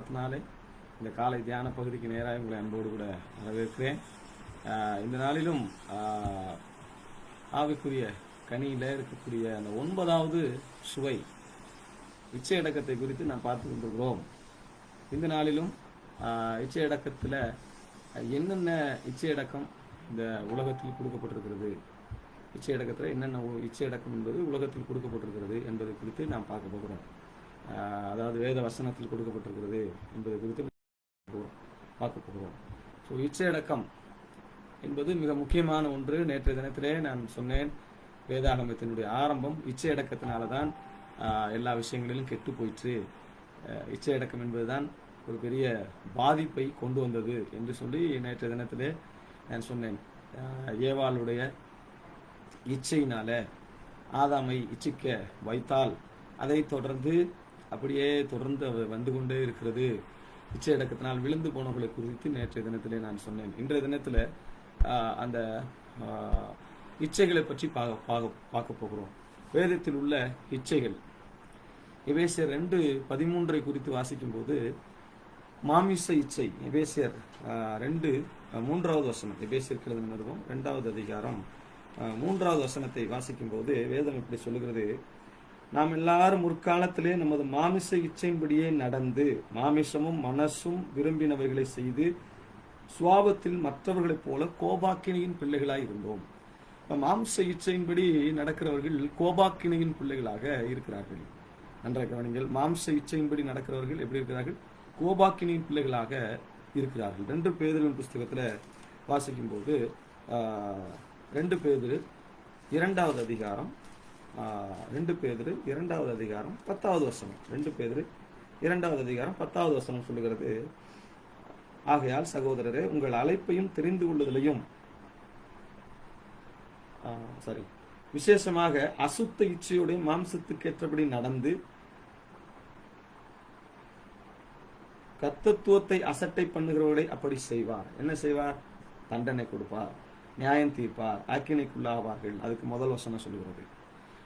நாமத்தினாலே இந்த காலை தியான பகுதிக்கு நேராக உங்களை அன்போடு கூட வரவேற்கிறேன். இந்த நாளிலும் ஆவிக்குரிய கனியில் இருக்கக்கூடிய அந்த 9வது சுவை இச்சையடக்கத்தை குறித்து நாம் பார்த்து கொண்டிருக்கிறோம். இந்த நாளிலும் இச்சையடக்கத்தில் என்னென்ன இச்சையடக்கம் இந்த உலகத்தில் கொடுக்கப்பட்டிருக்கிறது, இச்சையடக்கத்தில் என்னென்ன இச்சையடக்கம் என்பது உலகத்தில் கொடுக்கப்பட்டிருக்கிறது என்பதை குறித்து நாம் பார்க்க போகிறோம். அதாவது வேத வசனத்தில் கொடுக்கப்பட்டிருக்கிறது என்பதை குறித்து பார்க்க போகிறோம். ஸோ இச்சையடக்கம் என்பது மிக முக்கியமான ஒன்று. நேற்றைய தினத்திலே நான் சொன்னேன், வேதாகமத்தினுடைய ஆரம்பம் இச்சையடக்கத்தினால தான் எல்லா விஷயங்களிலும் கெட்டு போயிற்று. இச்சையடக்கம் என்பதுதான் ஒரு பெரிய பாதிப்பை கொண்டு வந்தது என்று சொல்லி நேற்றைய தினத்திலே நான் சொன்னேன். ஏவாளுடைய இச்சையினால ஆதாமை இச்சிக்க வைத்தால் அதை தொடர்ந்து அப்படியே தொடர்ந்து வந்து கொண்டே இருக்கிறது. இச்சையடக்கத்தினால் விழுந்து போனவர்களை குறித்து நேற்றைய தினத்திலே நான் சொன்னேன். இன்றைய தினத்தில் அந்த இச்சைகளை பற்றி பார்க்க போகிறோம். வேதத்தில் உள்ள இச்சைகள் எபேசியர் 2:13 குறித்து வாசிக்கும் போது மாமிச இச்சை, எபேசியர் 2:3 வசனம், எபேசியர் எழுதின நிருபம் 2வது அதிகாரம் 3வது வசனத்தை வாசிக்கும் போது வேதம் இப்படி சொல்லுகிறது: நாம் எல்லாரும் முற்காலத்திலே நமது மாமிச இச்சையின்படியே நடந்து மாமிசமும் மனசும் விரும்பினவைகளை செய்து சுவாபத்தில் மற்றவர்களைப் போல கோபாக்கினியின் பிள்ளைகளாய் இருந்தோம். மாம்ச இச்சையின்படி நடக்கிறவர்கள் கோபாக்கினியின் பிள்ளைகளாக இருக்கிறார்கள். நன்றாக கவனிங்கள். மாம்ச இச்சையின்படி நடக்கிறவர்கள் எப்படி இருக்கிறார்கள்? கோபாக்கினியின் பிள்ளைகளாக இருக்கிறார்கள். 2 பேதுருவின் புஸ்தகத்தில் வாசிக்கும் போது 2 பேதுரு 2வது அதிகாரம் 2 பேதுரு 2வது அதிகாரம் 10வது வசனம், 2 பேதுரு 2வது அதிகாரம் 10வது வசனம் சொல்லுகிறது: ஆகையால் சகோதரரே, உங்கள் அழைப்பையும் தெரிந்து கொள்ளுதலையும் விசேஷமாக அசுத்த இச்சையுடைய மாம்சத்துக்கேற்றபடி நடந்து கர்த்தத்துவத்தை அசட்டை பண்ணுகிறவர்களை அப்படி செய்வார். என்ன செய்வார்? தண்டனை கொடுப்பார், நியாயம் தீர்ப்பார், ஆக்கினைக்குள்ளாவார்கள். அதுக்கு முதல் வசனம் சொல்லுகிறது.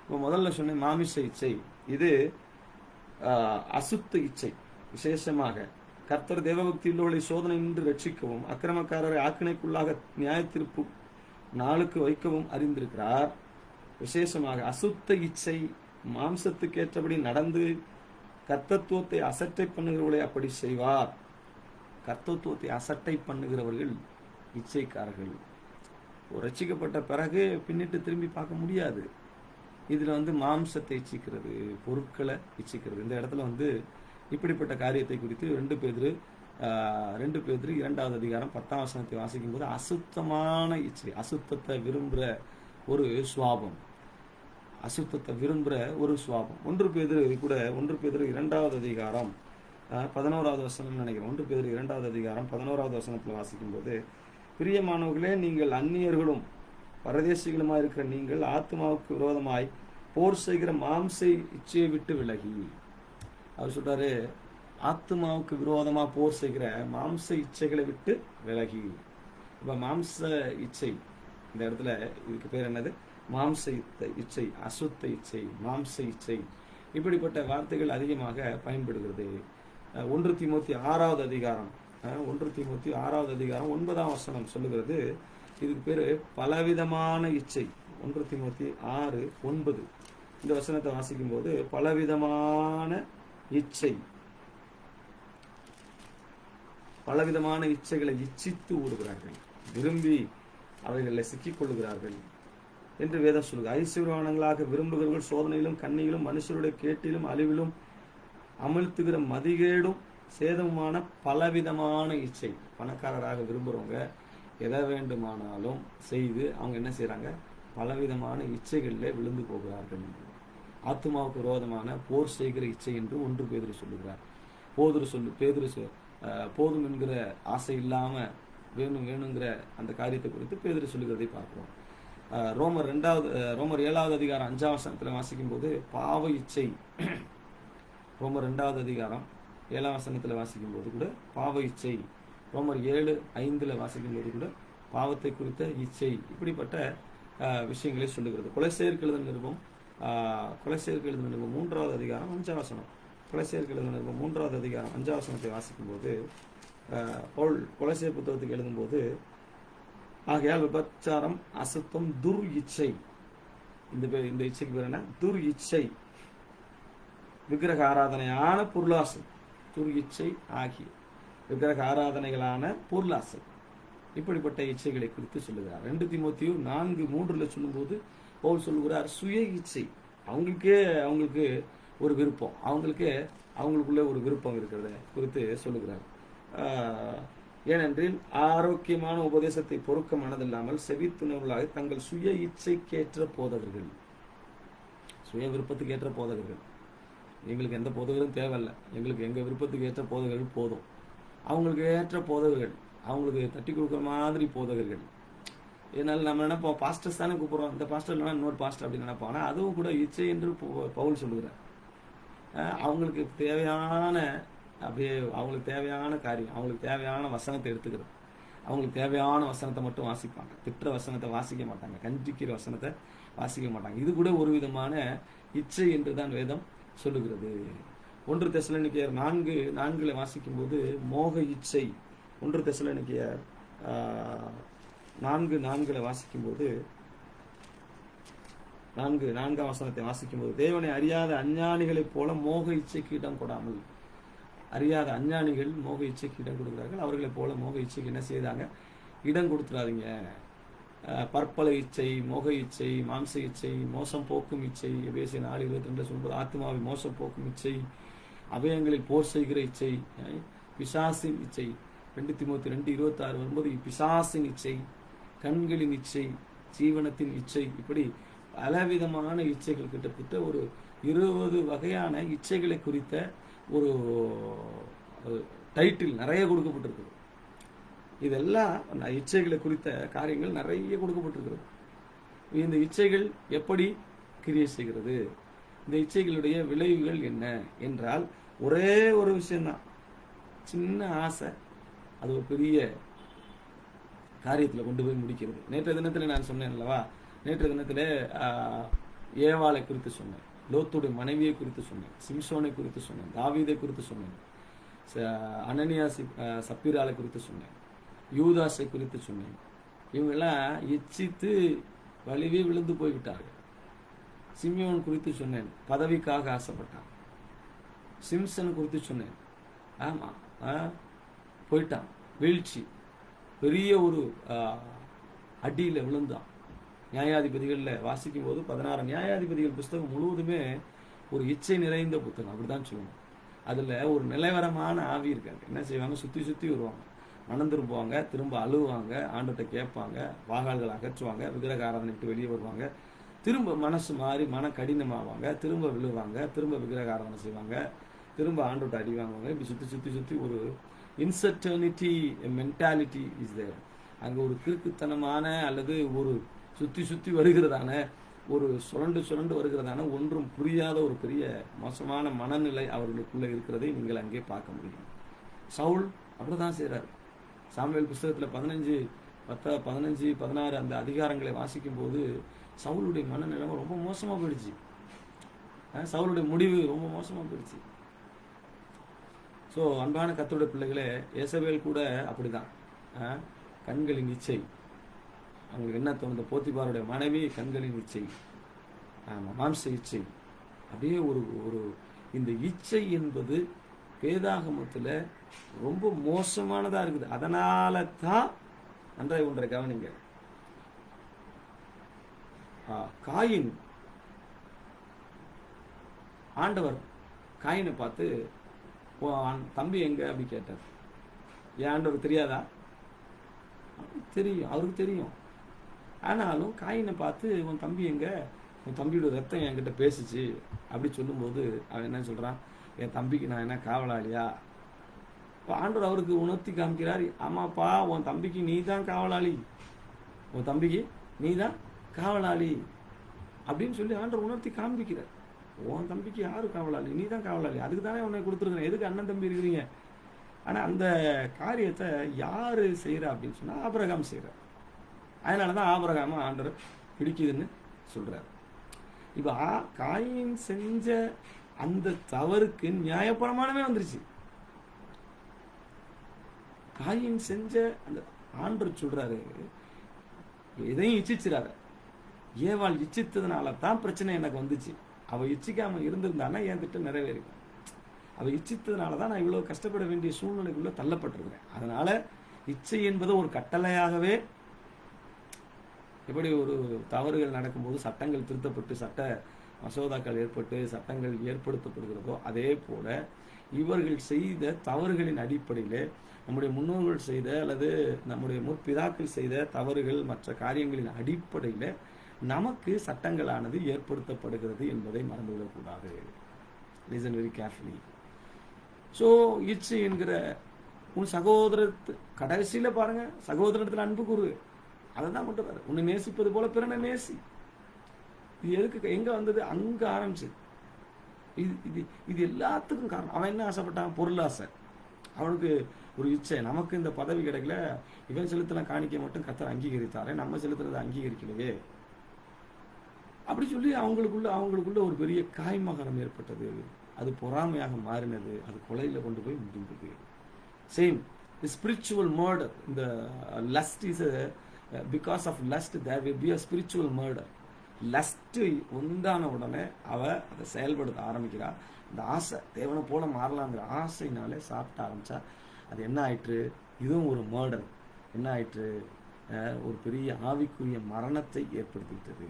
இப்போ முதல்ல சொன்ன மாமிச இச்சை, இது அசுத்த இச்சை. விசேஷமாக கர்த்தர் தேவபக்தி உள்ளவர்களை சோதனை நின்று ரட்சிக்கவும் அக்கிரமக்காரரை ஆக்கினைக்குள்ளாக நியாய தீர்ப்பு நாளுக்கு வைக்கவும் அறிந்திருக்கிறார். விசேஷமாக அசுத்த இச்சை, மாம்சத்துக்கேற்றபடி நடந்து கர்த்தத்துவத்தை அசட்டை பண்ணுகிறவர்களை அப்படி செய்வார். கர்த்தத்துவத்தை அசட்டை பண்ணுகிறவர்கள் இச்சைக்காரர்கள். ரட்சிக்கப்பட்ட பிறகு பின்னிட்டு திரும்பி பார்க்க முடியாது. இதுல மாம்சத்தை இச்சிக்கிறது, பொருட்களை இச்சிக்கிறது. இந்த இடத்துல இப்படிப்பட்ட காரியத்தை குறித்து 2 பேதுரு 2வது அதிகாரம் 10ஆம் வசனத்தை வாசிக்கும் போது அசுத்தமான இச்சை, அசுத்தத்தை விரும்புகிற ஒரு சுவாபம், அசுத்தத்தை விரும்புகிற ஒரு சுவாபம். 1 பேதுரு 2வது அதிகாரம் 11வது வசனம் நினைக்கிறேன். 1 பேதுரு 2வது அதிகாரம் 11வது வசனத்தில் வாசிக்கும் போது, பிரியமானவர்களே, நீங்கள் அந்நியர்களும் பரதேசிகளுமாய் இருக்கிற நீங்கள் ஆத்மாவுக்கு விரோதமாய் போர் செய்கிற மாம்ச இச்சையை விட்டு விலகி. அவர் சொல்றாரு, ஆத்மாவுக்கு விரோதமா போர் செய்கிற மாம்ச இச்சைகளை விட்டு விலகி. இப்ப மாம்ச இச்சை, இந்த இடத்துல இதுக்கு பேர் என்னது? மாம்ச இச்சை, அசுத்த இச்சை, மாம்ச இச்சை, இப்படிப்பட்ட வார்த்தைகள் அதிகமாக பயன்படுகிறது. 1 தீமோத்தேயு 6வது அதிகாரம் 9ஆம் வசனம் சொல்லுகிறது, இதுக்கு பேரு பலவிதமான இச்சை. 1 தீமோத்தேயு 6:9 இந்த வசனத்தை வாசிக்கும் போது பலவிதமான இச்சை, பலவிதமான இச்சைகளை இச்சித்து ஓடுகிறார்கள், விரும்பி அவைகளை சிக்கிக் கொள்ளுகிறார்கள் என்று வேதம் சொல்லுது. ஐஸ்வர்யவான்களாக விரும்புகிறவர்கள் சோதனையிலும் கண்ணியிலும் மனுஷருடைய கேட்டிலும் அழிவிலும் அமிழ்த்துகிற மதிகேடும் சேதமுமான பலவிதமான இச்சை. பணக்காரராக விரும்புறவங்க எதை வேண்டுமானாலும் செய்து அவங்க என்ன செய்யறாங்க? பலவிதமான இச்சைகளில் விழுந்து போகிறார்கள். ஆத்மாவுக்கு விரோதமான போர் செய்கிற இச்சை என்று 1 பேதுரு சொல்லுகிறார். போதும் என்கிற ஆசை இல்லாம வேணுங்கிற அந்த காரியத்தை குறித்து பேதுரு சொல்லுகிறதை பார்க்கிறோம். ரோமர் 7வது அதிகாரம் 5ஆம் வசனத்தில் வாசிக்கும் போது பாவ இச்சை, ரோமர் 2வது அதிகாரம் 7ஆம் வசனத்தில் வாசிக்கும் போது கூட பாவ இச்சை, ரோமர் 7:5 வாசிக்கும் போது கூட பாவத்தை குறித்த இச்சை, இப்படிப்பட்ட விஷயங்களை சொல்லுகிறது. கொலைசெயருக்கு எழுதின நிருபம் 3வது அதிகாரம் 5ஆம் வசனம், கொலோசியருக்கு எழுதின 3வது அதிகாரம் 5வது வசனத்தை வாசிக்கும்போது பவுல் கொலோசியர் புத்தகத்துக்கு எழுதும்போது, ஆகையால் விபச்சாரம், அசுத்தம், துர் இச்சை, இந்த இச்சைக்கு பேர் என்ன? துர் இச்சை, விக்கிரக ஆராதனையான பொருளாசை, துர் இச்சை ஆகிய விக்கிரக ஆராதனைகளான பொருளாசை, இப்படிப்பட்ட இச்சைகளை குறித்து சொல்லுகிறார். 2 தீமோத்தேயு 4:3 சொல்லும்போது பவுல் சொல்லுகிறார், சுய இச்சை, அவங்களுக்கு ஒரு விருப்பம், அவங்களுக்குள்ள ஒரு விருப்பம் இருக்கிறத குறித்து சொல்லுகிறார். ஏனென்றில் ஆரோக்கியமான உபதேசத்தை பொறுக்க மனதில்லாமல் செவித்துணர்வுகளாக தங்கள் சுய இச்சைக்கேற்ற போதகர்கள், சுய விருப்பத்துக்கு ஏற்ற போதகர்கள். எங்களுக்கு எந்த போதகரும் தேவையில்லை, எங்களுக்கு எங்கள் விருப்பத்துக்கு ஏற்ற போதகர்கள் போதும். அவங்களுக்கு ஏற்ற போதகர்கள், அவங்களுக்கு தட்டி கொடுக்குற மாதிரி போதகர்கள். இதனால் நம்ம நினைப்போம், பாஸ்டர்ஸ் தானே கூப்பிட்றோம், இந்த பாஸ்டர் இல்லைனா இன்னொரு பாஸ்டர் அப்படின்னு நினைப்போம். ஆனால் அதுவும் கூட இச்சை என்று பவுல் சொல்லுகிறார். அவங்களுக்கு தேவையான அவங்களுக்கு தேவையான காரியம், அவங்களுக்கு தேவையான வசனத்தை எடுத்துக்கிறது, அவங்களுக்கு தேவையான வசனத்தை மட்டும் வாசிப்பாங்க, திட்டுற வசனத்தை வாசிக்க மாட்டாங்க, கண்டிக்கிற வசனத்தை வாசிக்க மாட்டாங்க. இது கூட ஒரு விதமான இச்சை என்று தான் வேதம் சொல்லுகிறது. 1 தெசலோனிக்கேயர் 4:4 வாசிக்கும் போது மோக இச்சை, 1 தெசலோனிக்கேயர் 4:4 வாசிக்கும் போது 4ஆம் வசனத்தை வாசிக்கும் போது, தேவனை அறியாத அஞ்ஞானிகளைப் போல மோக இச்சைக்கு இடம் கொடாமல், அறியாத அஞ்ஞானிகள் மோக இச்சைக்கு இடம் கொடுக்கிறார்கள், அவர்களைப் போல மோக இச்சைக்கு என்ன செய்தாங்க? இடம் கொடுத்துறாதீங்க. பற்பல இச்சை, மோக இச்சை, மாம்ச இச்சை, மோசம் போக்கும் இச்சை, எபேசியர் 4:22 சொல்லும்போது ஆத்மாவை மோசம் போக்கும் இச்சை, அவயங்களில் போர் செய்கிற இச்சை, பிசாசின் இச்சை, 2 தீமோத்தேயு 2:26 வரும்போது பிசாசின் இச்சை, கண்களின் இச்சை, ஜீவனத்தின் இச்சை, இப்படி பலவிதமான இச்சைகள், கிட்டத்தட்ட ஒரு 20 வகையான இச்சைகளை குறித்த ஒரு டைட்டில் நிறைய கொடுக்கப்பட்டிருக்கிறது. இதெல்லாம் இச்சைகளை குறித்த காரியங்கள் நிறைய கொடுக்கப்பட்டிருக்கிறது. இந்த இச்சைகள் எப்படி கிரியை செய்கிறது, இந்த இச்சைகளுடைய விளைவுகள் என்ன என்றால், ஒரே ஒரு விஷயம்தான், சின்ன ஆசை, அது ஒரு பெரிய காரியத்தில் கொண்டு போய் முடிக்கிறது. நேற்றைய தினத்தில் நான் சொன்னேன் அல்லவா, நேற்றைய தினத்தில் ஏவாளை குறித்து சொன்னேன், லோத்துடைய மனைவியை குறித்து சொன்னேன், சிம்சோனை குறித்து சொன்னேன், தாவீதை குறித்து சொன்னேன், அனனியா சப்பீராலை குறித்து சொன்னேன், யூதாசை குறித்து சொன்னேன். இவங்கெல்லாம் இச்சித்து வலிவே விழுந்து போய்விட்டார்கள். சிமியோன் குறித்து சொன்னேன், பதவிக்காக ஆசைப்பட்டான். சிம்சன் குறித்து சொன்னேன், ஆமா போயிட்டான், வீழ்ச்சி, பெரிய ஒரு அடியில் விழுந்தான். நியாயாதிபதிகளில் வாசிக்கும் போது 16 நியாயாதிபதிகள் புஸ்தகம் முழுவதுமே ஒரு இச்சை நிறைந்த புத்தகம், அப்படிதான் சொல்லணும். அதில் ஒரு நிலைவரமான ஆவி இருக்காங்க. என்ன செய்வாங்க? சுற்றி வருவாங்க, மனம் திரும்புவாங்க, திரும்ப அழுவாங்க, ஆண்டவர்கிட்ட கேட்பாங்க, வாகால்களை அகற்றுவாங்க, விக்கிரக ஆராதனை விட்டு வெளியே வருவாங்க, திரும்ப மனசு மாறி மன கடினமாவாங்க, திரும்ப விழுவாங்க, திரும்ப விக்கிரக ஆராதனை செய்வாங்க, திரும்ப ஆண்டவர்கிட்ட அடி வாங்குவாங்க. இப்படி சுற்றி ஒரு இன்சர்டனிட்டி மென்டாலிட்டி இஸ் தேர். அங்கே ஒரு கிறுக்குத்தனமான அல்லது ஒரு சுற்றி வருகிறதான ஒரு சுரண்டு வருகிறதான ஒன்றும் புரியாத ஒரு பெரிய மோசமான மனநிலை அவர்களுக்குள்ளே இருக்கிறதை நீங்கள் அங்கே பார்க்க முடியும். சவுல் அப்படிதான் செய்கிறார். சாமுவேல் புஸ்தகத்தில் 15-16 அந்த அதிகாரங்களை வாசிக்கும் போது சவுளுடைய மனநிலைமை ரொம்ப மோசமாக போயிடுச்சு. சவுளுடைய முடிவு ரொம்ப மோசமாக போயிடுச்சு. ஸோ அன்பான கர்த்தருடைய பிள்ளைகளே, யேசபேல் கூட அப்படிதான். கண்களின் இச்சை, அவங்களுக்கு என்ன தோணுது? போத்திபாருடைய மனைவி கண்களின் இச்சை, மாம்ச இச்சை, அப்படியே ஒரு இந்த இச்சை என்பது வேதாகமத்தில் ரொம்ப மோசமானதா இருக்குது. அதனால தான் நன்றாய் ஒன்றை கவனிங்க, காயின், ஆண்டவர் காயினை பார்த்து தம்பி எங்க அப்படி கேட்டார். ஏன் ஆண்டவர் தெரியாதா? தெரியும், அவருக்கு தெரியும். ஆனாலும் காயினை பார்த்து உன் தம்பி எங்க, உன் தம்பியோட ரத்தம் என்கிட்ட பேசிச்சு அப்படி சொல்லும்போது அவன் என்ன சொல்றான்? என் தம்பிக்கு நான் என்ன காவலாளியா? இப்போ ஆண்டவர் அவருக்கு உணர்த்தி காமிக்கிறார், ஆமாப்பா உன் தம்பிக்கு நீ தான் காவலாளி, உன் தம்பிக்கு நீ தான் காவலாளி அப்படின்னு சொல்லி ஆண்டவர் உணர்த்தி காமிக்கிறார். உன் தம்பிக்கு யாரு காவலாளி? நீ தான் காவலாளி, அதுக்கு தானே உன்னை கொடுத்துருக்கேன், எதுக்கு அண்ணன் தம்பி இருக்கிறீங்க? ஆனால் அந்த காரியத்தை யாரு செய்கிறா அப்படின்னு சொன்னால் ஆபிரகாம் செய்கிறார். அதனால தான் ஆபிரகாம ஆண்டவர் பிடிக்குதுன்னு சொல்கிறார். இப்போ காயின் செஞ்ச அந்த தவறுக்கு நியாயப்பிரமாணமே வந்துருச்சு. காயின் செஞ்ச அந்த ஆண்டவர் சொல்றாரு, எதையும் இச்சிச்சிடாத. ஏவாள் இச்சித்ததுனால தான் பிரச்சனை எனக்கு வந்துச்சு. அவ இச்சிக்காம இருந்திருந்தானா என் திட்டம் நிறைவேறிடும். அவ இச்சித்ததுனால தான் நான் இவ்வளவு கஷ்டப்பட வேண்டிய சூழ்நிலைக்குள்ள தள்ளப்பட்டிருக்கிறேன். அதனால இச்சை என்பது ஒரு கட்டளையாகவே, எப்படி ஒரு தவறுகள் நடக்கும்போது சட்டங்கள் திருத்தப்பட்டு சட்ட மசோதாக்கள் ஏற்பட்டு சட்டங்கள் ஏற்படுத்தப்படுகிறதோ, அதே போல இவர்கள் செய்த தவறுகளின் அடிப்படையில், நம்முடைய முன்னோர்கள் செய்த அல்லது நம்முடைய முற்பிதாக்கள் செய்த தவறுகள் மற்ற காரியங்களின் அடிப்படையில் நமக்கு சட்டங்களானது ஏற்படுத்தப்படுகிறது என்பதை மறந்துவிடக்கூடாது. Listen very carefully. ஸோ இச்சு என்கிற உன் சகோதரத்து கடைசியில பாருங்க, சகோதரத்தில் அன்பு கூறு, அதை தான் கொண்டு வர. உன்னை நேசிப்பது போல பிறனை நேசி. இது எதுக்கு எங்க வந்தது? அங்க ஆரம்பிச்சது. இது இது எல்லாத்துக்கும் காரணம் அவன் என்ன ஆசைப்பட்டான்? பொருள் ஆசை. அவனுக்கு ஒரு இச்சை, நமக்கு இந்த பதவி கிடைக்கல, இவன் செலுத்தின காணிக்கை மட்டும் கர்த்தர் அங்கீகரித்தாரே, நம்ம செலுத்துறதை அங்கீகரிக்கலையே அப்படி சொல்லி அவங்களுக்குள்ள ஒரு பெரிய காய்மகரம் ஏற்பட்டது. அது பொறாமையாக மாறினது. அது கொலையில கொண்டு போய் முடிந்தது. Same spiritual murder. இந்த lust is because of lust there will be a spiritual murder. Lust உண்டான உடனே அவ அதை செயல்படுத்த ஆரம்பிக்கிறா. இந்த ஆசை, தேவனை போல மாறலாங்கிற ஆசைனாலே சாப்பிட்ட ஆரம்பிச்சா அது என்ன ஆயிற்று? இதுவும் ஒரு மர்டர். என்ன ஆயிற்று? ஒரு பெரிய ஆவிக்குரிய மரணத்தை ஏற்படுத்திவிட்டது.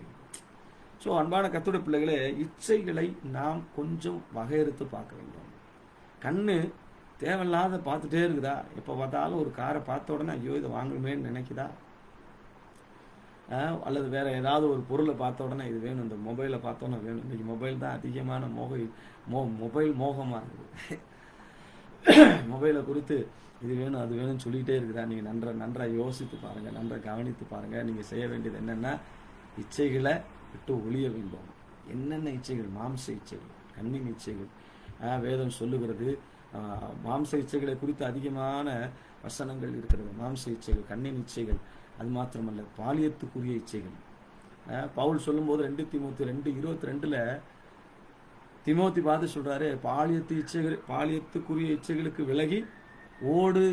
ஸோ அன்பான கர்த்தருடைய பிள்ளைகளே, இச்சைகளை நாம் கொஞ்சம் வகையறுத்து பார்க்க வேண்டும். கண்ணு தேவையில்லாத பார்த்துட்டே இருக்குதா? எப்போ பார்த்தாலும் ஒரு காரை பார்த்த உடனே ஐயோ இதை வாங்கணுமேன்னு நினைக்குதா? அல்லது வேற ஏதாவது ஒரு பொருளை பார்த்த உடனே இது வேணும், இந்த மொபைலை பார்த்தோன்னே வேணும். இன்னைக்கு மொபைல் தான் அதிகமான மொபைல் மோகமாக இருக்குது. மொபைலை குறித்து இது வேணும் அது வேணும்னு சொல்லிகிட்டே இருக்குதா? நீங்கள் நன்றாக யோசித்து பாருங்கள், நன்றாக கவனித்து பாருங்கள். நீங்கள் செய்ய வேண்டியது என்னென்னா, இச்சைகளை விட்டு ஒழிய வேண்டும். என்னென்ன இச்சைகள்? மாம்ச இச்சைகள், கண்ணின் இச்சைகள். வேதம் சொல்லுகிறது, மாம்ச இச்சைகளை குறித்து அதிகமான வசனங்கள் இருக்கிறது. மாம்ச இச்சைகள், கண்ணின் இச்சைகள், அது மாத்திரமல்ல பாலியத்துக்குரிய இச்சைகள். பவுல் சொல்லும்போது 2 தீமோத்தி 2:22 திமோத்தி பார்த்து சொல்றாரு, பாலியத்துக்குரிய இச்சைகளுக்கு விலகி ஓடு.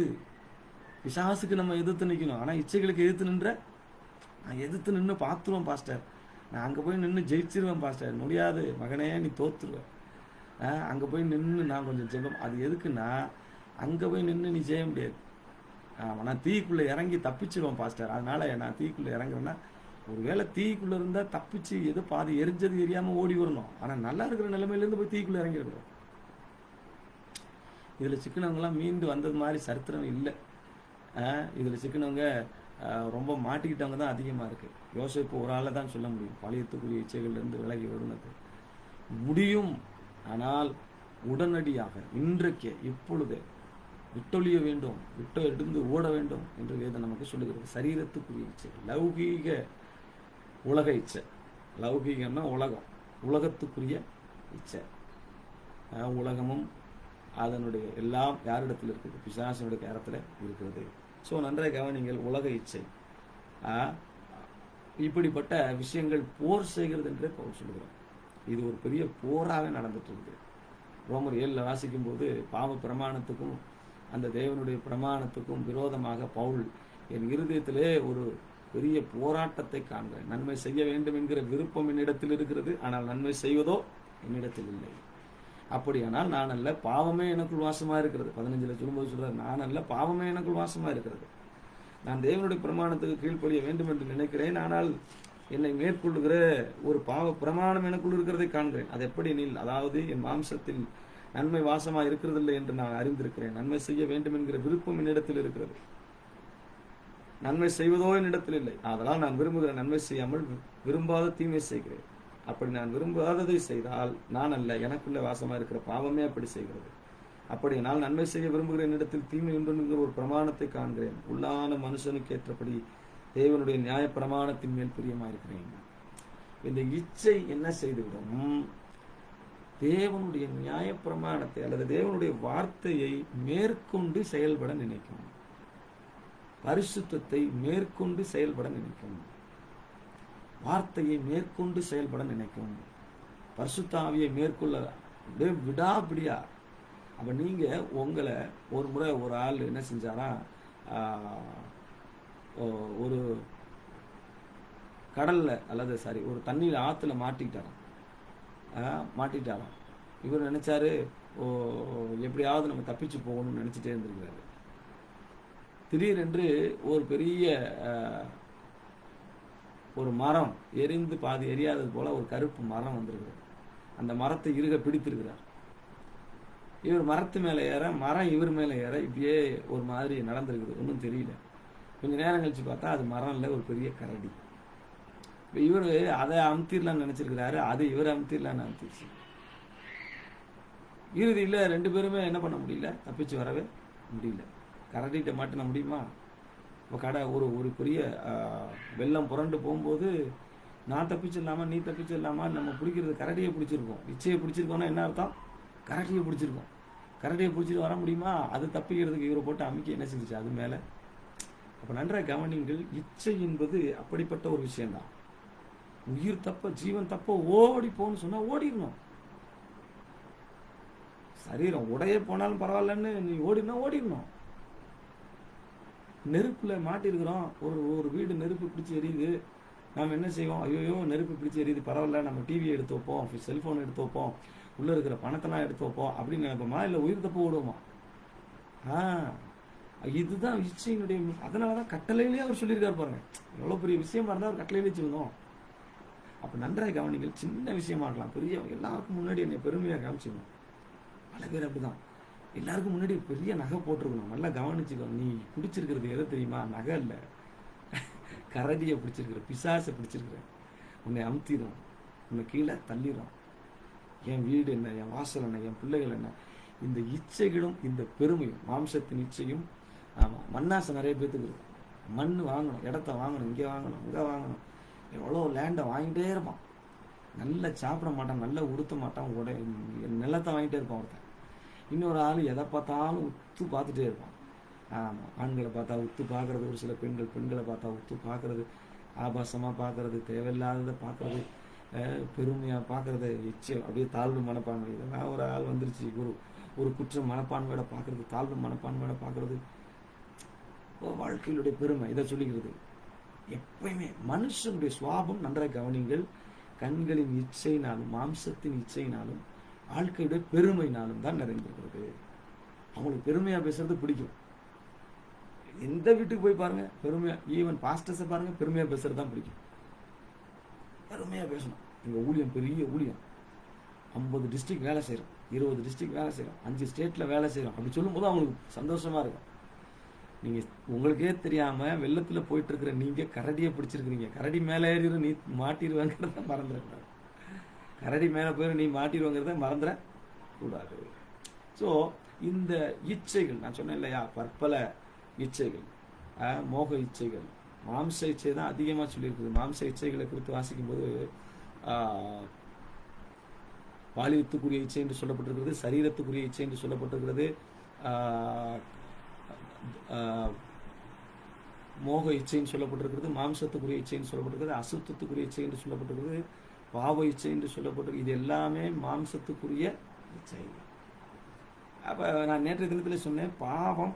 பிசாசுக்கு நம்ம எதிர்த்து நிற்கணும். ஆனா இச்சைகளுக்கு எதிர்த்து நின்று பார்த்துருவோம் பாஸ்டர், நான் அங்கே போய் நின்று ஜெயிச்சிருவேன் பாஸ்டர். முடியாது மகனே, நீ தோத்துருவேன். அங்கே போய் நின்று நான் கொஞ்சம் ஜெபம். அது எதுக்குன்னா, அங்கே போய் நின்று நீ செய்ய முடியாது. நான் தீக்குள்ளே இறங்கி தப்பிச்சிருவேன் பாஸ்டர். அதனால நான் தீக்குள்ளே இறங்குறேன்னா, ஒருவேளை தீக்குள்ளே இருந்தால் தப்பிச்சு எது பாதி எரிஞ்சது எரியாமல் ஓடி வரணும். ஆனால் நல்லா இருக்கிற நிலைமையிலேருந்து போய் தீக்குள்ளே இறங்கிருக்கிறோம். இதில் சிக்கனவங்களாம் மீண்டு வந்தது மாதிரி சரித்திரம் இல்லை. இதில் சிக்கனவங்க ரொம்ப மாட்டிக்கிட்டவங்க தான் அதிகமாக இருக்குது. யோசிப்பு ஒரு ஆளை தான் சொல்ல முடியும் பாலியத்துக்குரிய இச்சைகள்லேருந்து விலகி வருனது முடியும். ஆனால் உடனடியாக இன்றைக்கே இப்பொழுதே விட்டொழிய வேண்டும், விட்டு எடுந்து ஓட வேண்டும் என்று வேதம் நமக்கு சொல்லுகிறது. சரீரத்துக்குரிய இச்சை, லௌகீக உலக இச்சை. லௌகீகம்னா உலகம், உலகத்துக்குரிய இச்சை. உலகமும் அதனுடைய எல்லாம் யாரிடத்தில் இருக்குது? பிசாசனுடைய கரத்தில் இருக்கிறது. ஸோ நன்றாக கவனிங்கள். உலக இச்சை, இப்படிப்பட்ட விஷயங்கள் போர் செய்கிறது என்றே பவுல் சொல்லுகிறோம். இது ஒரு பெரிய போராகவே நடந்துட்டு இருக்கு. ரோமர் 7 வாசிக்கும் போது, பாவ பிரமாணத்துக்கும் அந்த தேவனுடைய பிரமாணத்துக்கும் விரோதமாக பவுல், என் இருதயத்திலே ஒரு பெரிய போராட்டத்தை காண்கிறேன். நன்மை செய்ய வேண்டும் என்கிற விருப்பம் என்னிடத்தில் இருக்கிறது, ஆனால் நன்மை செய்வதோ என்னிடத்தில் இல்லை. அப்படியானால் நான் அல்ல, பாவமே எனக்குள் வாசமா இருக்கிறது. 15 சொல்லும்போது சொல்றாரு, நான் அல்ல, பாவமே எனக்குள் வாசமா இருக்கிறது. நான் தேவனுடைய பிரமாணத்துக்கு கீழ்ப்படிய வேண்டும் என்று நினைக்கிறேன், ஆனால் என்னை மேற்கொள்ளுகிற ஒரு பாவ பிரமாணம் எனக்குள் இருக்கிறதை காண்கிறேன். அது எப்படி நீ, அதாவது என் மாம்சத்தில் நன்மை வாசமா இருக்கிறதில்லை என்று நான் அறிந்திருக்கிறேன். நன்மை செய்ய வேண்டும் என்கிற விருப்பம் என்னிடத்தில் இருக்கிறது, நன்மை செய்வதோ என்னிடத்தில் இல்லை. அதனால் நான் விரும்புகிற நன்மை செய்யாமல் விரும்பாத தீமை செய்கிறேன். அப்படி நான் விரும்பாததை செய்தால் நான் அல்ல, எனக்குள்ள வாசமா இருக்கிற பாவமே அப்படி செய்கிறது. அப்படியானால் நன்மை செய்ய விரும்புகிற என்னிடத்தில் தீமை உண்டு ஒரு பிரமாணத்தை காண்கிறேன். உள்ளான மனுஷனுக்கு ஏற்றபடி தேவனுடைய நியாய பிரமாணத்தின் மேல் பிரியமாயிருக்கிறேன். இந்த இச்சை என்ன செய்துவிடும்? தேவனுடைய நியாய பிரமாணத்தை அல்லது தேவனுடைய வார்த்தையை மேற்கொண்டு செயல்பட நினைக்கும். பரிசுத்தத்தை மேற்கொண்டு செயல்பட நினைக்கும். வார்த்தையை மேற்கொண்டு செயல்பட நினைக்கும். பரிசுத்த ஆவியை மேற்கொள்ள அப்படியே விடாப்பிடியா. அப்போ நீங்கள் உங்களை ஒரு முறை ஒரு ஆள் என்ன செஞ்சாரா, ஒரு கடலில் அல்லது சாரி ஒரு தண்ணியில் ஆற்றுல மாட்டிக்கிட்டாராம். இவர் நினைச்சாரு எப்படியாவது நம்ம தப்பிச்சு போகணும்னு நினச்சிட்டே இருந்திருக்கிறாரு. திடீரென்று ஒரு பெரிய ஒரு மரம் எரிந்து பாதி எரியாதது போல ஒரு கருப்பு மரம் வந்திருக்கிறார். அந்த மரத்தை இறுக பிடித்திருக்கிறார். இவர் மரத்து மேலே ஏற, மரம் இவர் மேலே ஏற, இப்படியே ஒரு மாதிரி நடந்திருக்குது. ஒன்றும் தெரியல. கொஞ்சம் நேரம் கழிச்சு பார்த்தா அது மரம் இல்லை, ஒரு பெரிய கரடி. இப்போ இவர் அதை அமுத்திடலான்னு நினச்சிருக்கிறாரு, அது இவர் அமுத்திடலான்னு அமுத்திடுச்சு. இறுதியில் 2 பேருமே என்ன பண்ண முடியல, தப்பிச்சு வரவே முடியல. கரடிகிட்ட மாட்டின முடியுமா? இப்போ ஒரு பெரிய வெள்ளம் புரண்டு போகும்போது நான் தப்பிச்சிடலாமா நீ தப்பிச்சிடலாமா, நம்ம பிடிக்கிறது கரடியை பிடிச்சிருக்கோம். இச்சையை பிடிச்சிருக்கோன்னா என்ன அர்த்தம்? கரடியை பிடிச்சிருக்கோம். கரடியை பிடிச்சிட்டு வர முடியுமா? அது தப்பிக்கிறதுக்கு இவரை போட்டு அமுக்கி என்ன செஞ்சிச்சு அது மேலே. அப்போ நன்றாக கவனிங்கள், இச்சை என்பது அப்படிப்பட்ட ஒரு விஷயம்தான். உயிர் தப்ப ஜீவன் தப்ப ஓடி போன்னு சொன்னால் ஓடிடணும். சரீரம் உடைய போனாலும் பரவாயில்லன்னு நீ ஓடிடணும். நெருப்பில் மாட்டிருக்கிறோம், ஒரு வீடு நெருப்பு பிடிச்சி எரியுது. நாம் என்ன செய்வோம்? ஐயோ நெருப்பு பிடிச்சி எரியுது, பரவாயில்ல, நம்ம டிவியை எடுத்து வைப்போம், செல்ஃபோன் எடுத்து வைப்போம், உள்ளே இருக்கிற பணத்தெல்லாம் எடுத்து வைப்போம் அப்படின்னு நினைப்போமா? இல்லை உயிர் தப்ப ஓடுவோமா? இதுதான் இச்சையினுடைய. அதனால தான் கட்டளையிலேயே அவர் சொல்லியிருக்காரு பாருங்க. எவ்வளோ பெரிய விஷயமா இருந்தால் அவர் கட்டளையிலே வச்சுருந்தோம். அப்போ நன்றாக கவனிங்கள், சின்ன விஷயமா இருக்கலாம், பெரிய எல்லாருக்கும் முன்னாடி என்னை பெருமையாக காமிச்சிக்கணும். பல பேர் அப்படிதான். எல்லாருக்கும் முன்னாடி பெரிய நகை போட்டிருக்கணும். நல்லா கவனிச்சுக்கணும். நீ பிடிச்சிருக்கிறது எதை தெரியுமா? நகை இல்லை, கரடியை பிடிச்சிருக்கிற, பிசாசை பிடிச்சிருக்கிற. உன்னை அமுத்திடும், உன்னை கீழே தள்ளிடும். என் வீடு என்ன, என் வாசல் என்ன, என் பிள்ளைகள் என்ன. இந்த இச்சைகளும் இந்த பெருமையும், மாம்சத்தின் இச்சையும். ஆமாம், மண்ணாசை நிறைய பேத்துக்கு இருக்கும். மண் வாங்கணும், இடத்த வாங்கணும், இங்கே வாங்கணும், அங்கே வாங்கணும். எவ்வளோ லேண்டை வாங்கிட்டே இருப்பான். நல்லா சாப்பிட மாட்டான், நல்லா உடுத்த மாட்டான், நிலத்தை வாங்கிட்டே இருப்பான் ஒருத்தன். இன்னொரு ஆள் எதை பார்த்தாலும் உத்து பார்த்துட்டே இருப்பான். ஆமாம், ஆண்களை பார்த்தா உத்து பார்க்கறது, ஒரு சில பெண்களை பார்த்தா உத்து பார்க்கறது, ஆபாசமாக பார்க்கறது, தேவையில்லாததை பார்க்கறது, பெருமையாக பார்க்கறது, இச்சை அப்படியே தாழ்வு மனப்பான்மை. இதெல்லாம் ஒரு ஆள் வந்துருச்சு. ஒரு குற்ற மனப்பான்மையோட பார்க்கறது, தாழ்வு மனப்பான்மையோட பார்க்கறது, வாழ்க்கையிலுடைய பெருமை இதை சொல்லிக்கிறது. எப்பயுமே மனுஷனுடைய சுவாபம் நன்றாக கவனிங்கள். கண்களின் இச்சையினாலும் மாம்சத்தின் இச்சையினாலும் வாழ்க்கையுடைய பெருமையினாலும் தான் நிறைந்திருக்கிறது. அவங்களுக்கு பெருமையாக பேசுறது பிடிக்கும். எந்த வீட்டுக்கு போய் பாருங்க, பெருமையா, ஈவன் பாஸ்டர்ஸை பாருங்க, பெருமையாக பேசுறது தான் பிடிக்கும். பெருமையாக பேசணும். எங்கள் ஊழியம் பெரிய ஊழியம், 50 டிஸ்ட்ரிக்ட் வேலை செய்கிறோம், 20 டிஸ்ட்ரிக்ட் வேலை செய்கிறோம், 5 ஸ்டேட்டில் வேலை செய்கிறோம். அப்படி சொல்லும்போது அவங்களுக்கு சந்தோஷமாக இருக்கும். நீங்கள் உங்களுக்கே தெரியாமல் வெள்ளத்தில் போயிட்டு இருக்கிற நீங்கள் கரடியை பிடிச்சிருக்கிறீங்க. கரடி மேலே ஏறி நீ மாட்டிடுவாங்கிறத மறந்துடக்கூடாது. கரடி மேலே போய் நீ மாட்டிடுவாங்கிறத மறந்துடக்கூடாது. ஸோ இந்த இச்சைகள் நான் சொன்னேன் இல்லையா, பற்பல இச்சைகள், மோக இச்சைகள், மாம்ச இச்சை தான் அதிகமாக சொல்லியிருக்குது. மாம்ச இச்சைகளை குறித்து வாசிக்கும்போது பாலியத்துக்குரிய இச்சை என்று சொல்லப்பட்டிருக்கிறது, சரீரத்துக்குரிய இச்சை என்று சொல்லப்பட்டிருக்கிறது, மோக இச்சைன்னு சொல்லப்பட்டிருக்கிறது, மாம்சத்துக்குரிய இச்சைன்னு சொல்லப்பட்டிருக்கிறது, அசுத்தத்துக்குரிய இச்சை என்று சொல்லப்பட்டிருக்கிறது, பாவ இச்சை என்று சொல்லப்பட்டிருக்கு. இது எல்லாமே மாம்சத்துக்குரிய இச்சை. அப்போ நான் நேற்றைய தினத்தில் சொன்னேன், பாவம்